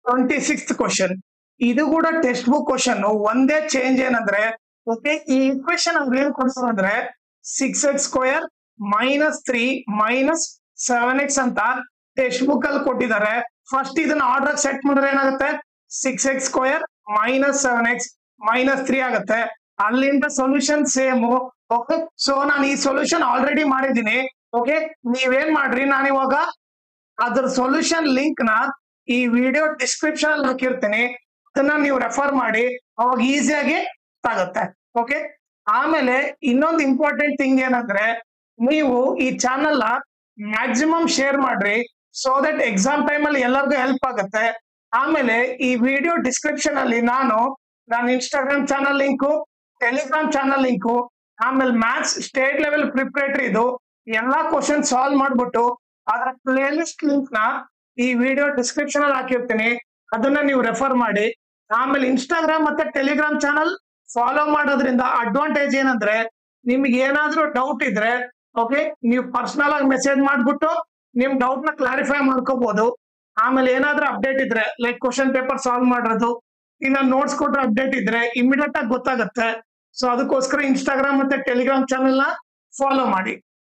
26th question. ಇದು ಕೂಡ text book question. ಒಂದೇ ಚೇಂಜ್ ಏನಂದ್ರೆ ಓಕೆ, ಈ ಇಕ್ವೇಶನ್ ಅವ್ರು ಏನ್ ಕೊಡ್ತಾರೆ ಅಂದ್ರೆ 6x² -3 -7x ಅಂತ ಟೆಕ್ಸ್ಟ್ ಬುಕ್ ಅಲ್ಲಿ ಕೊಟ್ಟಿದ್ದಾರೆ. ಫಸ್ಟ್ ಇದನ್ನ ಆರ್ಡರ್ ಸೆಟ್ ಮಾಡಿದ್ರೆ ಏನಾಗುತ್ತೆ, 6x² -7x -3 ಆಗುತ್ತೆ. ಅಲ್ಲಿಂದ ಸೊಲ್ಯೂಷನ್ ಸೇಮ್. ಓಕೆ, ಸೊ ನಾನು ಈ ಸೊಲ್ಯೂಷನ್ ಆಲ್ರೆಡಿ ಮಾಡಿದ್ದೀನಿ. ಓಕೆ, ನೀವೇನ್ ಮಾಡ್ರಿ, ನಾನು ಇವಾಗ ಅದ್ರ ಸೊಲ್ಯೂಷನ್ ಲಿಂಕ್ ನ ಈ ವಿಡಿಯೋ ಡಿಸ್ಕ್ರಿಪ್ಷನ್ ಅಲ್ಲಿ ಹಾಕಿರ್ತೀನಿ. ಅದನ್ನ ನೀವು ರೆಫರ್ ಮಾಡಿ, ಅವಾಗ ಈಸಿಯಾಗಿ ಆಗುತ್ತೆ. ಓಕೆ, ಆಮೇಲೆ ಇನ್ನೊಂದು ಇಂಪಾರ್ಟೆಂಟ್ ಥಿಂಗ್ ಏನಂದ್ರೆ, ನೀವು ಈ ಚಾನಲ್ ಮ್ಯಾಕ್ಸಿಮಮ್ ಶೇರ್ ಮಾಡ್ರಿ, ಸೋ ದಟ್ ಎಕ್ಸಾಮ್ ಟೈಮ್ ಅಲ್ಲಿ ಎಲ್ಲರಿಗೂ ಹೆಲ್ಪ್ ಆಗುತ್ತೆ. ಆಮೇಲೆ ಈ ವಿಡಿಯೋ ಡಿಸ್ಕ್ರಿಪ್ಷನ್ ಅಲ್ಲಿ ನಾನು Instagram channel link, Telegram channel link, ಆಮೇಲೆ ಮ್ಯಾಥ್ಸ್ ಸ್ಟೇಟ್ ಲೆವೆಲ್ ಪ್ರಿಪರೇಟರಿ ಇದು ಎಲ್ಲಾ ಕ್ವಶನ್ ಸಾಲ್ವ್ ಮಾಡ್ಬಿಟ್ಟು ಅದರ ಪ್ಲೇ ಲಿಸ್ಟ್ ಲಿಂಕ್ ನ ಈ ವಿಡಿಯೋ ಡಿಸ್ಕ್ರಿಪ್ಷನ್ ಅಲ್ಲಿ ಹಾಕಿರ್ತೀನಿ. ಅದನ್ನ ನೀವು ರೆಫರ್ ಮಾಡಿ. ಆಮೇಲೆ ಇನ್ಸ್ಟಾಗ್ರಾಮ್ ಮತ್ತೆ ಟೆಲಿಗ್ರಾಮ್ ಚಾನಲ್ ಫಾಲೋ ಮಾಡೋದ್ರಿಂದ ಅಡ್ವಾಂಟೇಜ್ ಏನಂದ್ರೆ, ನಿಮ್ಗೆ ಏನಾದ್ರೂ ಡೌಟ್ ಇದ್ರೆ ಓಕೆ, ನೀವು ಪರ್ಸನಲ್ ಆಗಿ ಮೆಸೇಜ್ ಮಾಡ್ಬಿಟ್ಟು ನಿಮ್ ಡೌಟ್ ನ ಕ್ಲಾರಿಫೈ ಮಾಡ್ಕೋಬಹುದು. ಆಮೇಲೆ ಏನಾದ್ರೂ ಅಪ್ಡೇಟ್ ಇದ್ರೆ ಲೈಕ್ ಕ್ವಶನ್ ಪೇಪರ್ ಸಾಲ್ವ್ ಮಾಡೋದು, ಇನ್ನ ನೋಟ್ಸ್ ಕೊಟ್ರೆ ಅಪ್ಡೇಟ್ ಇದ್ರೆ ಇಮಿಡಿಯೇಟ್ ಆಗಿ ಗೊತ್ತಾಗುತ್ತೆ. ಸೊ ಅದಕ್ಕೋಸ್ಕರ ಇನ್ಸ್ಟಾಗ್ರಾಮ್ ಮತ್ತೆ ಟೆಲಿಗ್ರಾಮ್ ಚಾನೆಲ್ ನ ಫಾಲೋ ಮಾಡಿ.